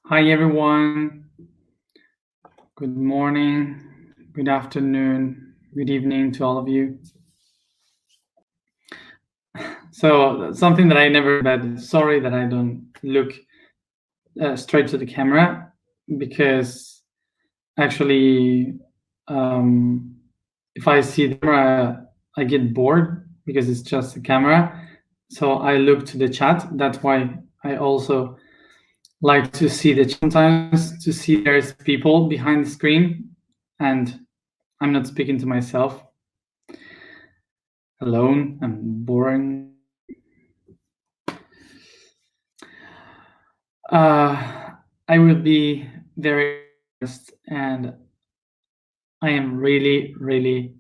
Hi everyone, good morning, good afternoon, good evening to all of you. So something that I never, but sorry that I don't look straight to the camera, because actually if I see the camera, I get bored because it's just a camera. So I look to the chat. That's why I also like to see the chat sometimes, to see there's people behind the screen and I'm not speaking to myself alone. I'm boring. I will be very honest, and I am really, really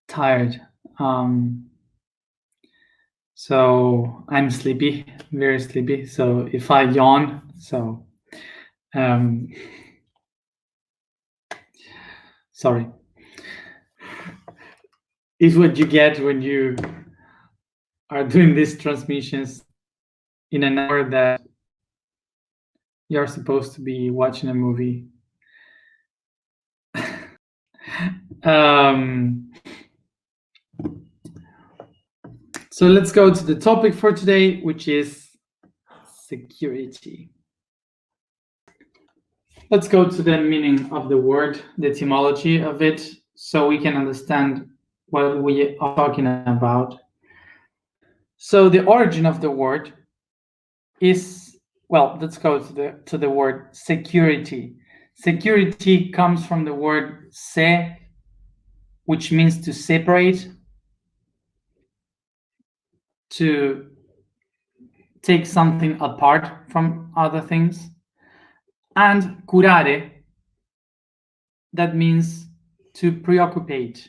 tired. So I'm sleepy, very sleepy. So if I yawn, sorry. It's what you get when you are doing these transmissions in an hour that you're supposed to be watching a movie. So let's go to the topic for today, which is security. Let's go to the meaning of the word, the etymology of it, so we can understand what we are talking about. So the origin of the word is, well, let's go to the word security. Security comes from the word se, which means to separate, to take something apart from other things, and curare, that means to preoccupate.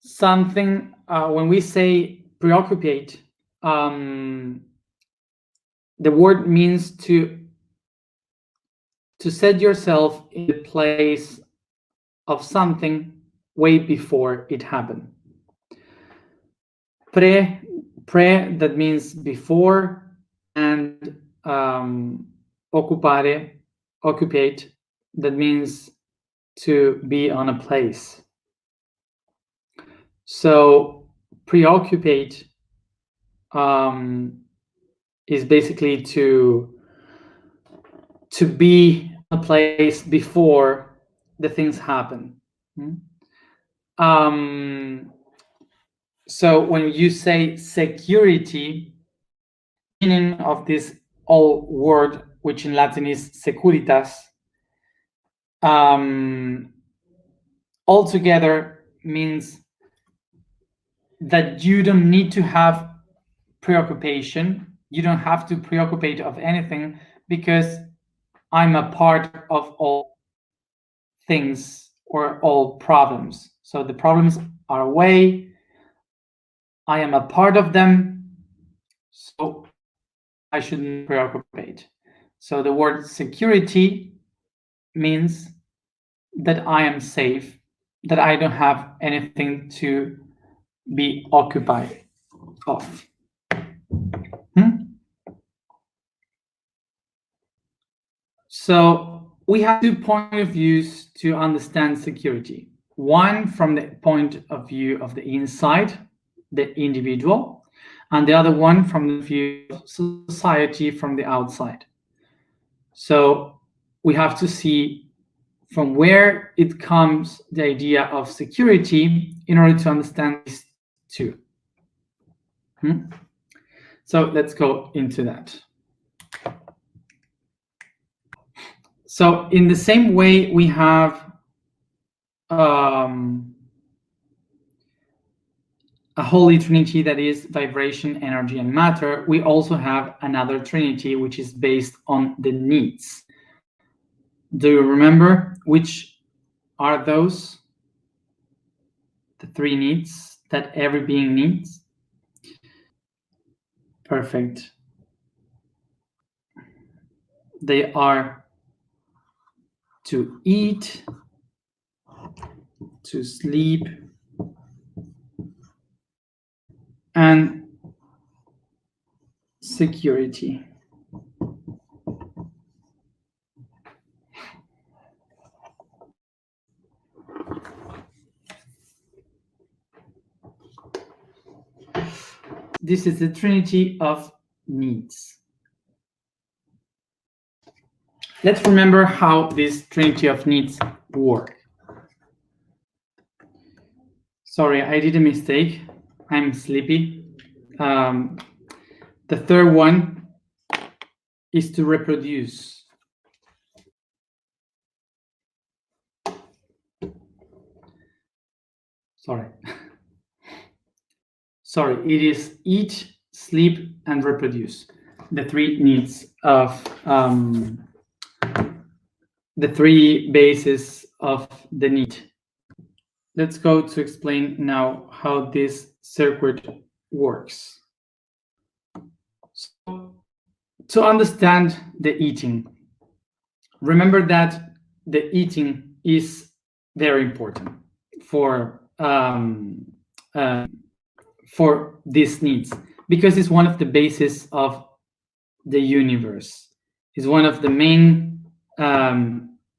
Something, when we say preoccupate, the word means to set yourself in the place of something way before it happened. Pre, that means before, and occupare, occupate, that means to be on a place. So preoccupate is basically to be a place before the things happen. So when you say security, meaning of this old word, which in Latin is securitas, altogether means that you don't need to have preoccupation. You don't have to preoccupate of anything, because I'm a part of all things or all problems. So the problems are away. I am a part of them. So I shouldn't preoccupate. So the word security means that I am safe, that I don't have anything to be occupied of. So we have 2 points of views to understand security. One from the point of view of the inside, the individual, and the other one from the view of society, from the outside. So we have to see from where it comes, the idea of security, in order to understand these two. So let's go into that. So in the same way we have a holy trinity, that is vibration, energy, and matter, we also have another trinity which is based on the needs. Do you remember which are those? The 3 needs that every being needs? Perfect. They are to eat, to sleep, and security. This is the trinity of needs. Let's remember how this trinity of needs work. Sorry, I did a mistake. I'm sleepy. The third one is to reproduce. Sorry. Sorry, it is eat, sleep, and reproduce. The three needs of the three bases of the need. Let's go to explain now how this circuit works. So, to understand the eating, remember that the eating is very important for these needs because it's one of the bases of the universe. It's one of the main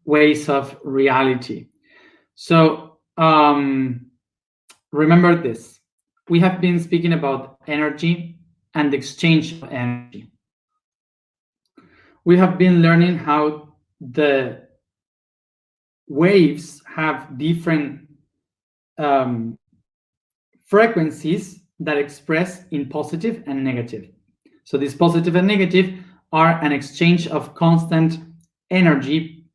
ways of reality. So remember this. We have been speaking about energy and the exchange of energy. We have been learning how the waves have different frequencies that express in positive and negative. So these positive and negative are an exchange of constant energy,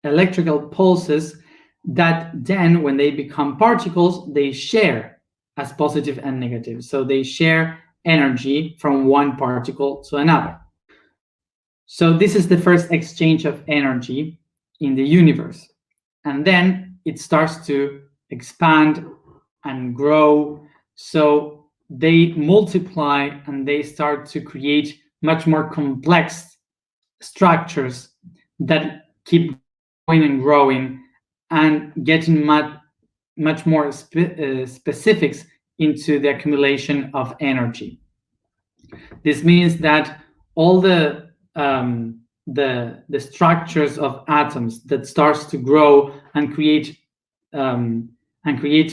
electrical pulses that then, when they become particles, they share as positive and negative. So they share energy from one particle to another. So this is the first exchange of energy in the universe. And then it starts to expand and grow. So they multiply and they start to create much more complex structures that keep growing and growing and getting much more specifics into the accumulation of energy. This means that all the structures of atoms that starts to grow and create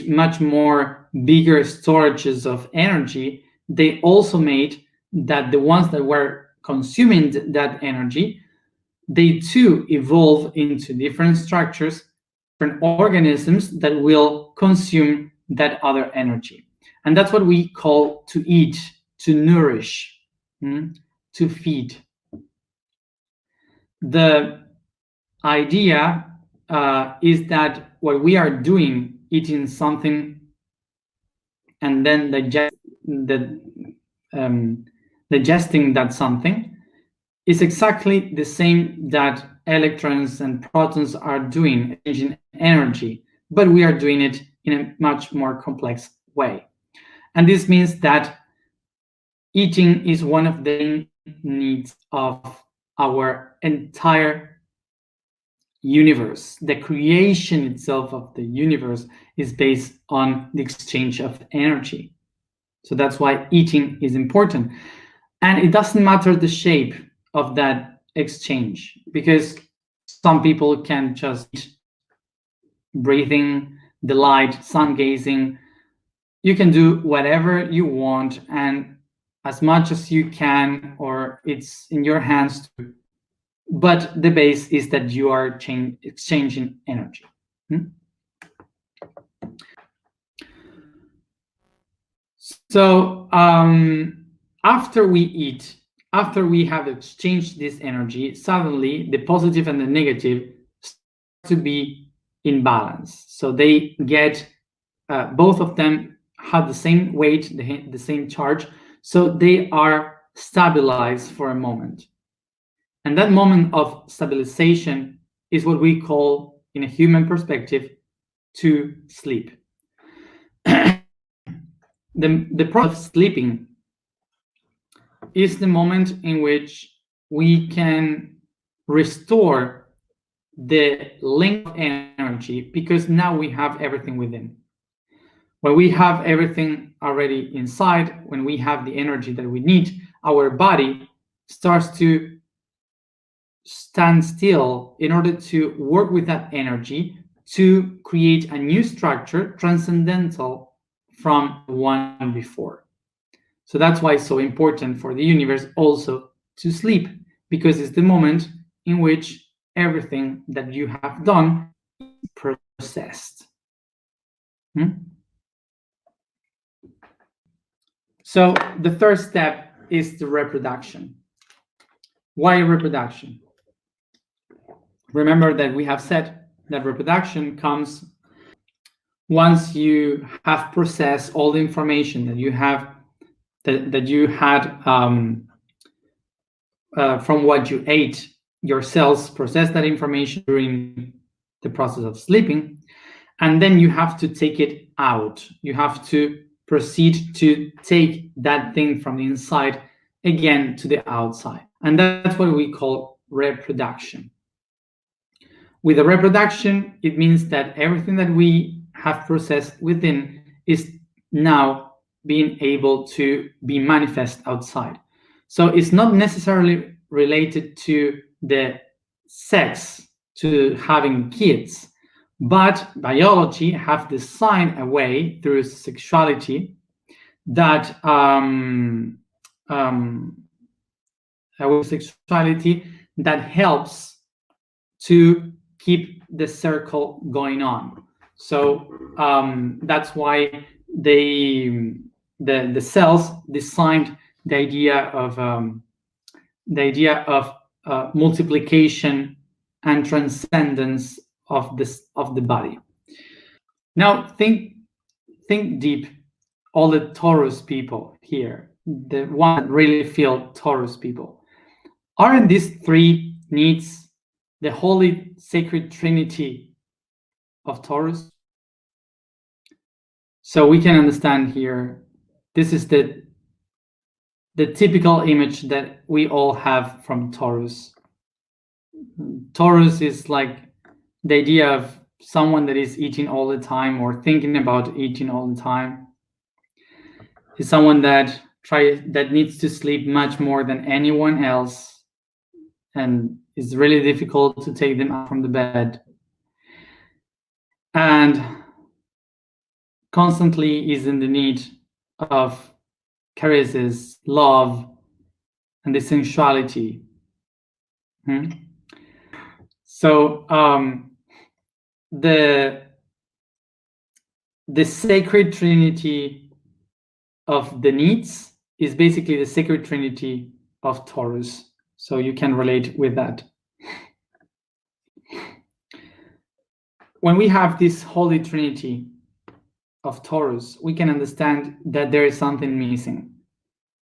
much more bigger storages of energy, they also made that the ones that were consuming that energy, they too evolve into different structures, different organisms that will consume that other energy. And that's what we call to eat, to nourish, to feed. The idea is that what we are doing, eating something and then digesting that something, is exactly the same that electrons and protons are doing, exchanging energy, but we are doing it in a much more complex way. And this means that eating is one of the needs of our entire universe. The creation itself of the universe is based on the exchange of energy. So that's why eating is important. And it doesn't matter the shape of that exchange, because some people can just eat, breathing, the light, sun gazing. You can do whatever you want and as much as you can, or it's in your hands to. But the base is that you are exchanging energy. So after we eat, after we have exchanged this energy, suddenly the positive and the negative start to be in balance. So they get, both of them have the same weight, the same charge. So they are stabilized for a moment. And that moment of stabilization is what we call, in a human perspective, to sleep. The process of sleeping is the moment in which we can restore the link of energy, because now we have everything within. When we have everything already inside, when we have the energy that we need, our body starts to stand still in order to work with that energy to create a new structure transcendental from the one before. So that's why it's so important for the universe also to sleep, because it's the moment in which everything that you have done is processed. So the third step is the reproduction. Why reproduction? Remember that we have said that reproduction comes once you have processed all the information that you have that you had from what you ate. Your cells process that information during the process of sleeping, and then you have to take it out. You have to proceed to take that thing from the inside again to the outside, and that's what we call reproduction. With the reproduction, it means that everything that we have processed within is now being able to be manifest outside. So it's not necessarily related to the sex, to having kids, but biology have designed a way through sexuality that sexuality that helps to keep the circle going on. So that's why the cells designed the idea of multiplication and transcendence of the body. Now think deep. All the Taurus people here, the one that really feel Taurus people, aren't these three needs the holy sacred trinity of Taurus? So we can understand here, this is the typical image that we all have from Taurus. Taurus is like the idea of someone that is eating all the time or thinking about eating all the time. Is someone that needs to sleep much more than anyone else, and it's really difficult to take them out from the bed, and constantly is in the need of caresses, love, and the sensuality. So the sacred trinity of the needs is basically the sacred trinity of Taurus. So you can relate with that. When we have this holy trinity of Taurus, we can understand that there is something missing.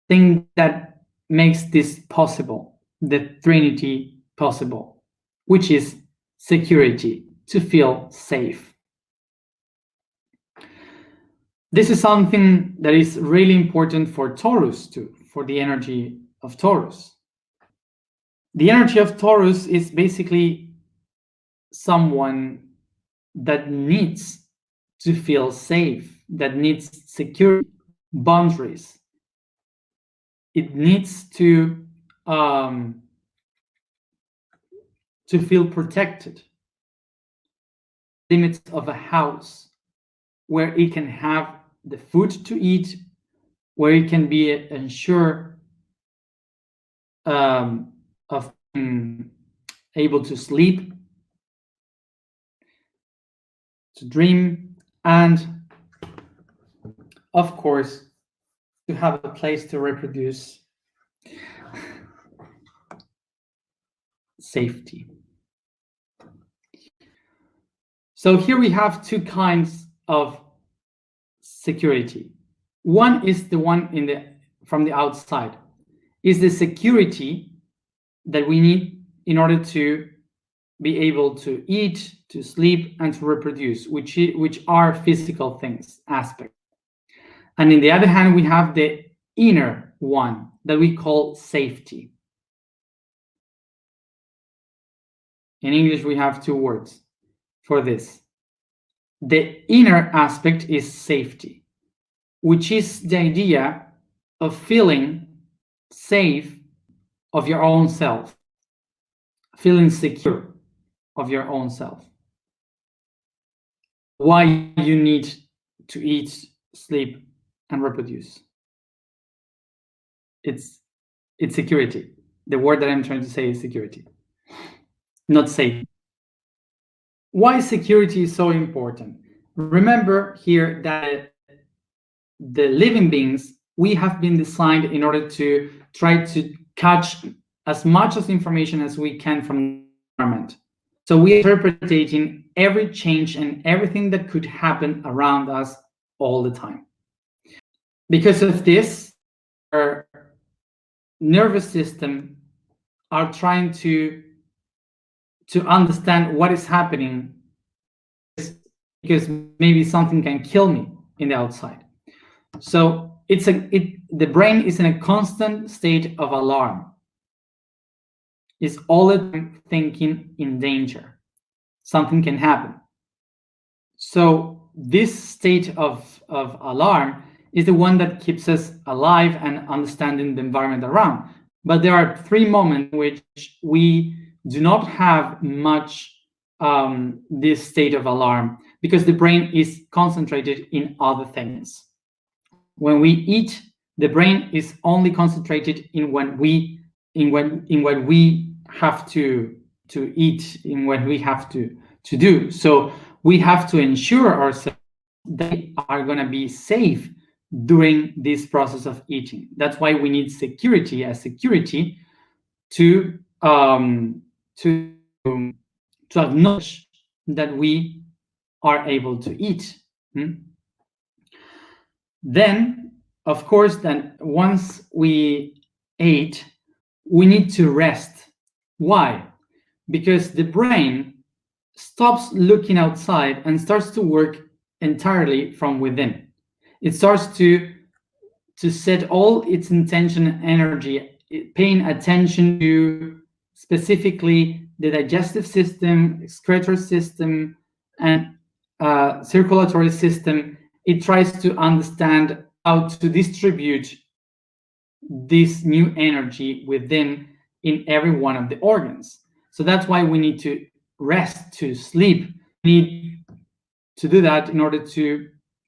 Thing that makes this possible, the trinity possible, which is security, to feel safe. This is something that is really important for Taurus too, for the energy of Taurus. The energy of Taurus is basically someone that needs to feel safe, that needs security, boundaries. It needs to feel protected. Limits of a house where it can have the food to eat, where it can be ensured of being able to sleep, to dream, and of course to have a place to reproduce. Safety. So here we have two kinds of security. One is the one from the outside, is the security that we need in order to be able to eat, to sleep, and to reproduce, which are physical things, aspects. And on the other hand, we have the inner one that we call safety. In English, we have two words for this. The inner aspect is safety, which is the idea of feeling safe of your own self, feeling secure of your own self. Why you need to eat, sleep, and reproduce. it's security. The word that I'm trying to say is security, not safety. Why security is so important? Remember here that the living beings, we have been designed in order to try to catch as much of information as we can from the environment. So we are interpreting every change and everything that could happen around us all the time. Because of this, our nervous system are trying to understand what is happening, because maybe something can kill me in the outside. So the brain is in a constant state of alarm. It's all the time thinking in danger. Something can happen. So this state of alarm is the one that keeps us alive and understanding the environment around. But there are 3 moments in which we do not have much this state of alarm, because the brain is concentrated in other things. When we eat, the brain is only concentrated in what we have to eat, in what we have to do. So we have to ensure ourselves they are going to be safe during this process of eating. That's why we need security to acknowledge that we are able to eat. Then, of course, then once we ate, we need to rest. Why? Because the brain stops looking outside and starts to work entirely from within. It starts to set all its intention and energy, paying attention to specifically the digestive system, excretory system, and circulatory system. It tries to understand how to distribute this new energy within in every one of the organs. So that's why we need to rest, to sleep. We need to do that in order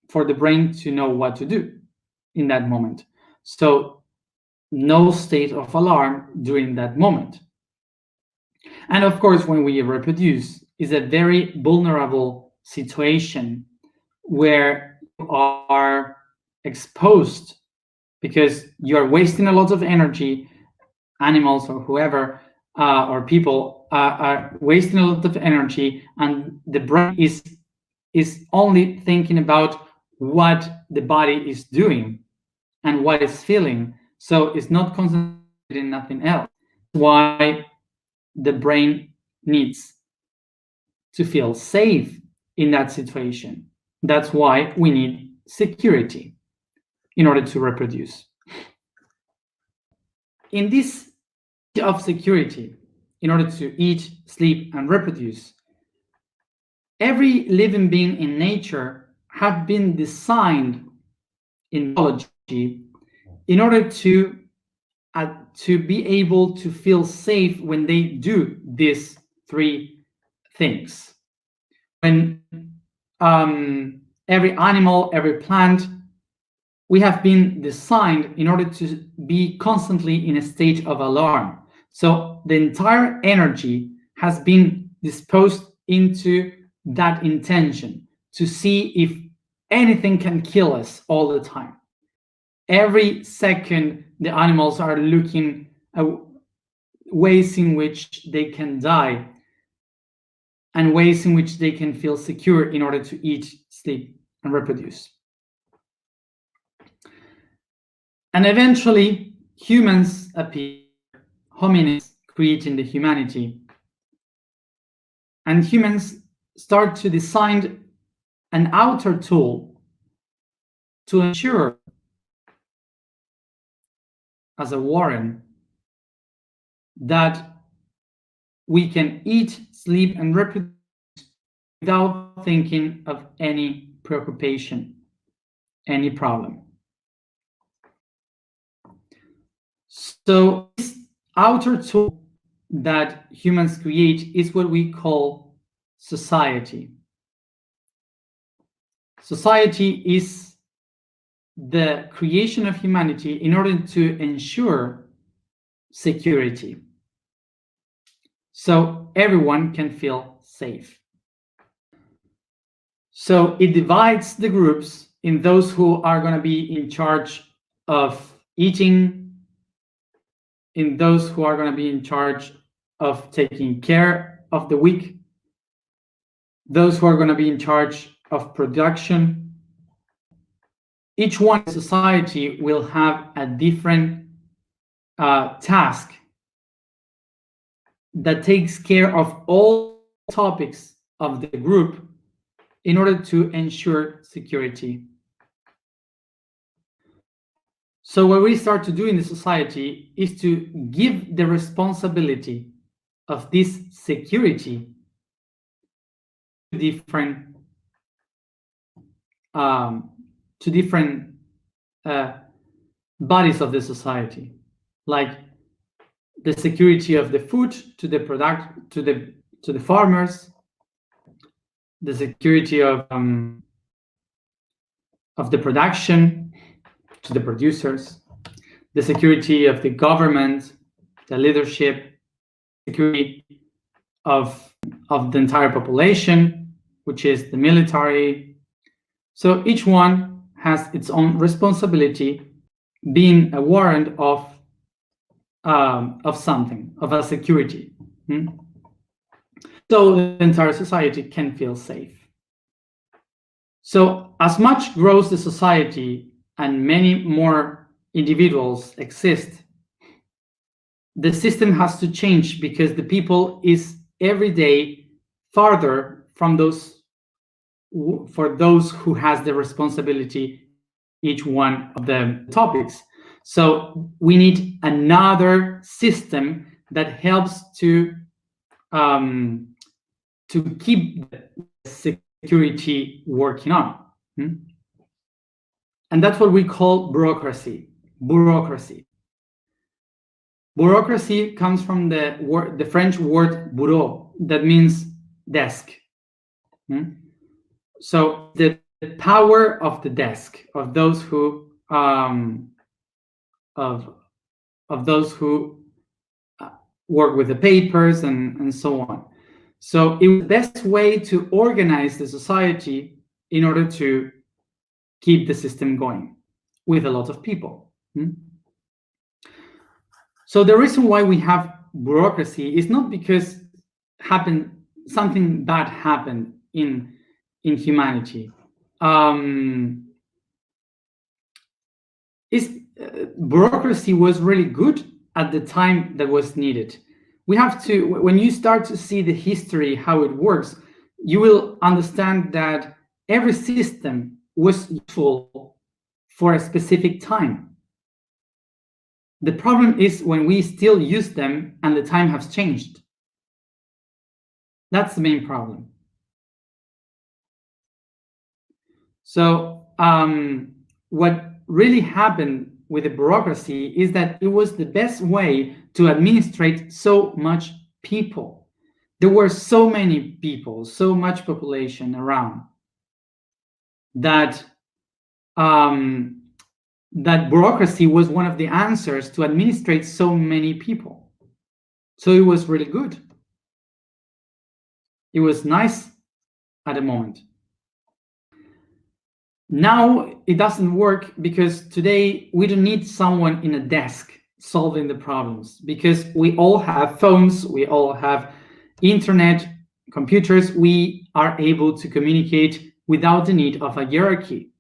for the brain to know what to do in that moment. So no state of alarm during that moment. And of course, when we reproduce, is a very vulnerable situation where you are exposed, because you are wasting a lot of energy. Animals or whoever or people are wasting a lot of energy, and the brain is only thinking about what the body is doing and what it's feeling. So it's not concentrated in nothing else. Why the brain needs to feel safe in that situation. That's why we need security in order to reproduce. In this of security, in order to eat, sleep, and reproduce, every living being in nature have been designed in biology in order to be able to feel safe when they do these 3 things. When every animal, every plant, we have been designed in order to be constantly in a state of alarm. So the entire energy has been disposed into that intention to see if anything can kill us all the time. Every second, the animals are looking at ways in which they can die and ways in which they can feel secure in order to eat, sleep, and reproduce. And eventually, humans appear, hominids creating the humanity. And humans start to design an outer tool to ensure, as a warren, that we can eat, sleep, and reproduce without thinking of any preoccupation, any problem. So this outer tool that humans create is what we call society. Society is the creation of humanity in order to ensure security, so everyone can feel safe. So it divides the groups in those who are going to be in charge of eating, in those who are going to be in charge of taking care of the weak, those who are going to be in charge of production. Each one in society will have a different task that takes care of all topics of the group in order to ensure security. So what we start to do in the society is to give the responsibility of this security to different bodies of the society, like the security of the food to the farmers, the security of the production to the producers, the security of the government, the leadership, security of the entire population, which is the military. So each one has its own responsibility, being a warrant of something, of a security. So the entire society can feel safe. So as much grows the society and many more individuals exist, the system has to change, because the people is every day farther from those who has the responsibility each one of the topics. So we need another system that helps to keep the security working on. And that's what we call bureaucracy. Bureaucracy comes from the French word bureau, that means desk. So the power of the desk, of those who work with the papers and so on. So it was the best way to organize the society in order to keep the system going with a lot of people. So the reason why we have bureaucracy is not because something bad happened in humanity. Bureaucracy was really good at the time that was needed. We have to, when you start to see the history, how it works, you will understand that every system was useful for a specific time. The problem is when we still use them and the time has changed. That's the main problem. So what really happened with the bureaucracy is that it was the best way to administrate so much people. There were so many people, so much population around, that that bureaucracy was one of the answers to administrate so many people. So it was really good. It was nice at the moment. Now it doesn't work, because today we don't need someone in a desk solving the problems, because we all have phones, we all have internet, computers. We are able to communicate without the need of a hierarchy.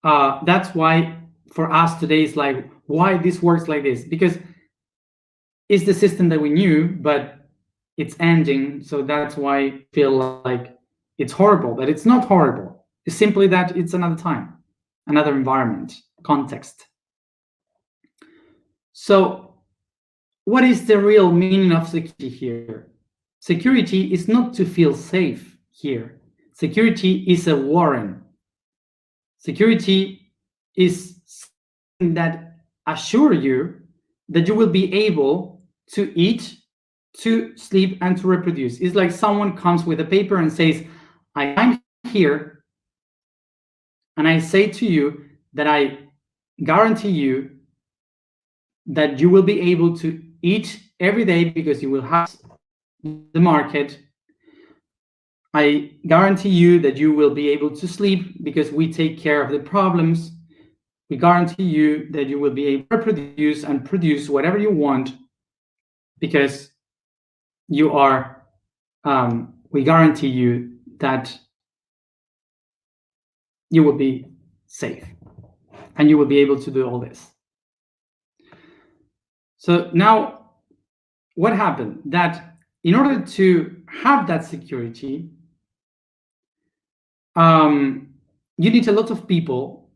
That's why for us today is like, why this works like this? Because it's the system that we knew, but it's ending. So that's why I feel like it's horrible, but it's not horrible. It's simply that it's another time, another environment, context. So what is the real meaning of security here? Security is not to feel safe here. Security is a warrant. Security is something that assures you that you will be able to eat, to sleep, and to reproduce. It's like someone comes with a paper and says, I'm here, and I say to you that I guarantee you that you will be able to eat every day because you will have the market. I guarantee you that you will be able to sleep because we take care of the problems. We guarantee you that you will be able to produce and produce whatever you want because you are, we guarantee you that you will be safe and you will be able to do all this. So now what happened? That in order to have that security, you need a lot of people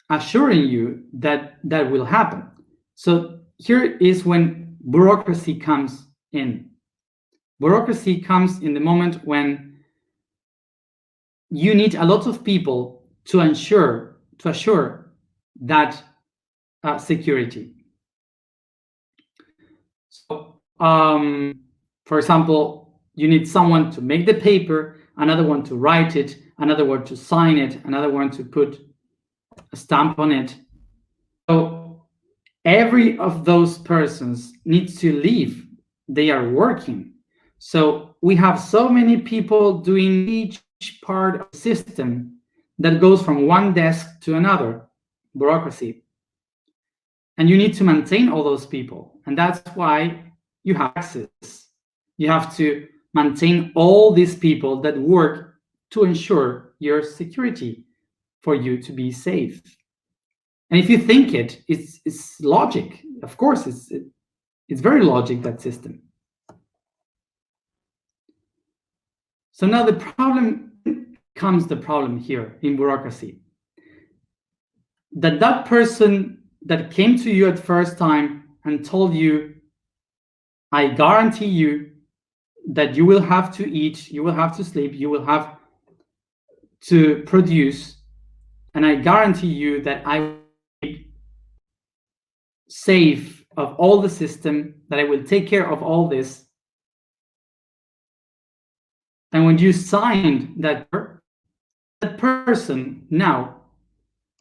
assuring you that that will happen. So here is when bureaucracy comes in. Bureaucracy comes in the moment when you need a lot of people to assure that security. So, for example, you need someone to make the paper, another one to write it, another one to sign it, another one to put a stamp on it. So every of those persons needs to leave. They are working. So we have so many people doing each part of the system that goes from one desk to another, bureaucracy. And you need to maintain all those people. And that's why you have access. You have to maintain all these people that work to ensure your security for you to be safe. And if you think it's logic. Of course, it's very logic, that system. So now the problem here in bureaucracy. That person that came to you at first time and told you, I guarantee you that you will have to eat, you will have to sleep, you will have to produce, and I guarantee you that I will be safe of all the system, that I will take care of all this. And when you signed that person now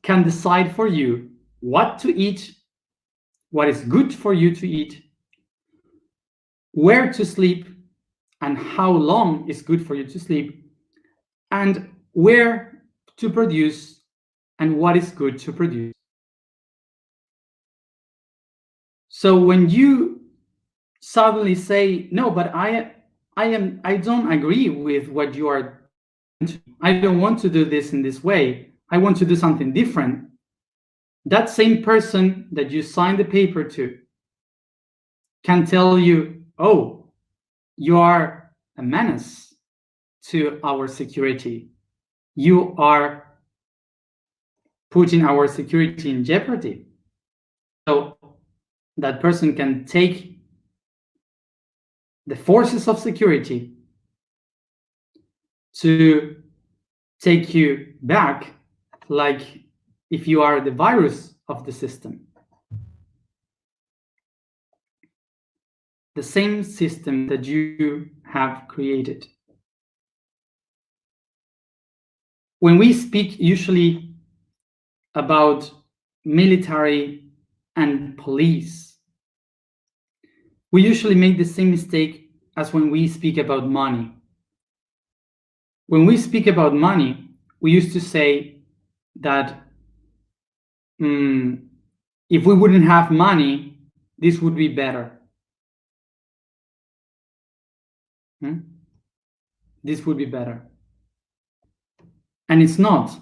can decide for you what to eat, what is good for you to eat, where to sleep, and how long is good for you to sleep, and where to produce and what is good to produce. So when you suddenly say, no, but I don't agree with what you are doing, I don't want to do this in this way, I want to do something different, that same person that you signed the paper to can tell you, oh, you are a menace to our security. You are putting our security in jeopardy. So that person can take the forces of security to take you back, like if you are the virus of the system. The same system that you have created. When we speak usually about military and police, we usually make the same mistake as when we speak about money. When we speak about money, we used to say that if we wouldn't have money, this would be better. This would be better. And it's not.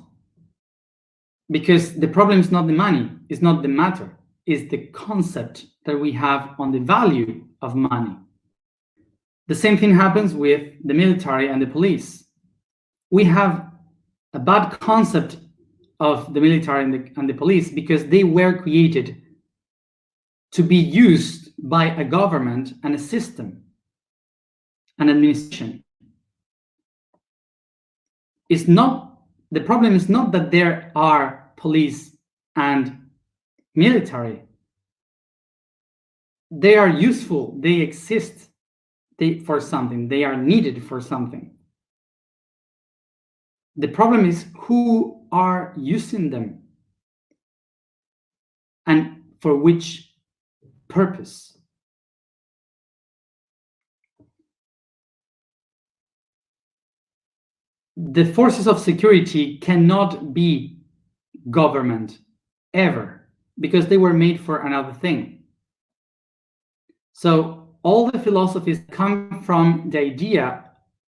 Because the problem is not the money, it's not the matter, it's the concept that we have on the value of money. The same thing happens with the military and the police. We have a bad concept of the military and the police because they were created to be used by a government and a system, an administration. The problem is not that there are police and military. They are useful, they exist for something, they are needed for something. The problem is who are using them. and for which purpose. The forces of security cannot be government ever, because they were made for another thing. So all the philosophies come from the idea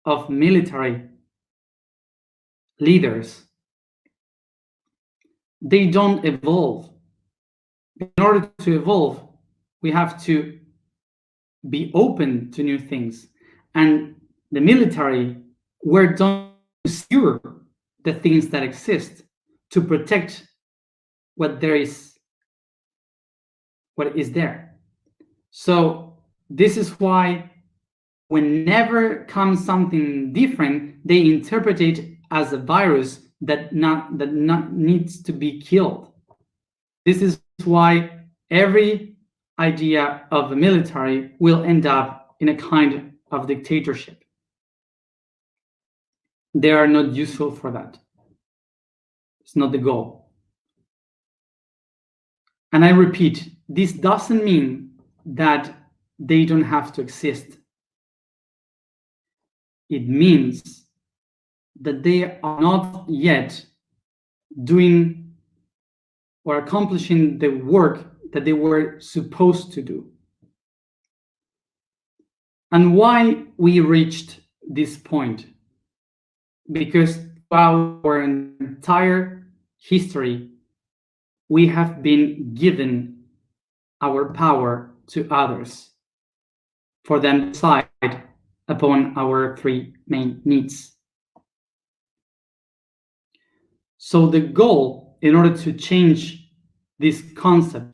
of military leaders. They don't evolve. In order to evolve, we have to be open to new things. And the military were done to secure the things that exist, to protect what is there. So this is why whenever comes something different, they interpret it as a virus that needs to be killed. This is why every idea of the military will end up in a kind of dictatorship. They are not useful for that. It's not the goal. And I repeat, this doesn't mean that they don't have to exist. It means that they are not yet doing or accomplishing the work that they were supposed to do. And why we reached this point? Because throughout our entire history, we have been given our power to others for them to decide upon our three main needs. So the goal, in order to change this concept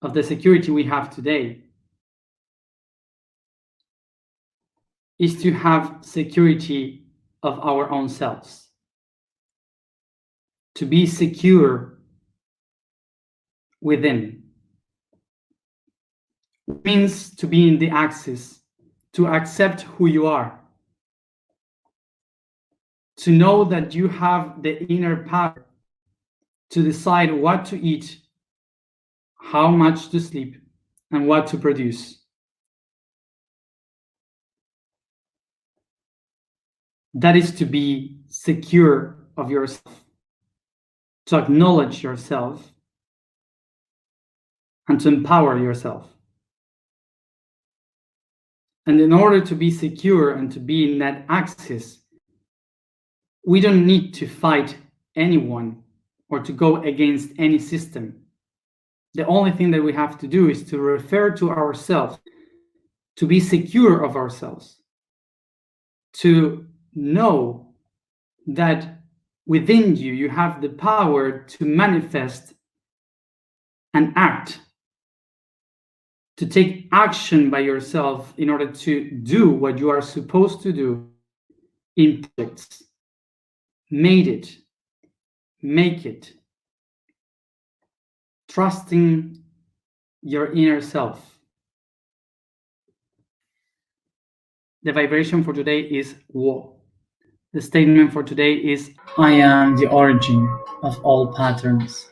of the security we have today, is to have security of our own selves. To be secure within. It means to be in the axis, to accept who you are, to know that you have the inner power to decide what to eat, how much to sleep, and what to produce. That is to be secure of yourself, to acknowledge yourself, and to empower yourself. And in order to be secure and to be in that axis, we don't need to fight anyone or to go against any system. The only thing that we have to do is to refer to ourselves, to be secure of ourselves, to know that within you, you have the power to manifest and act, to take action by yourself in order to do what you are supposed to do in projects. Make it, trusting your inner self. The vibration for today is Wo. The statement for today is, I am the origin of all patterns.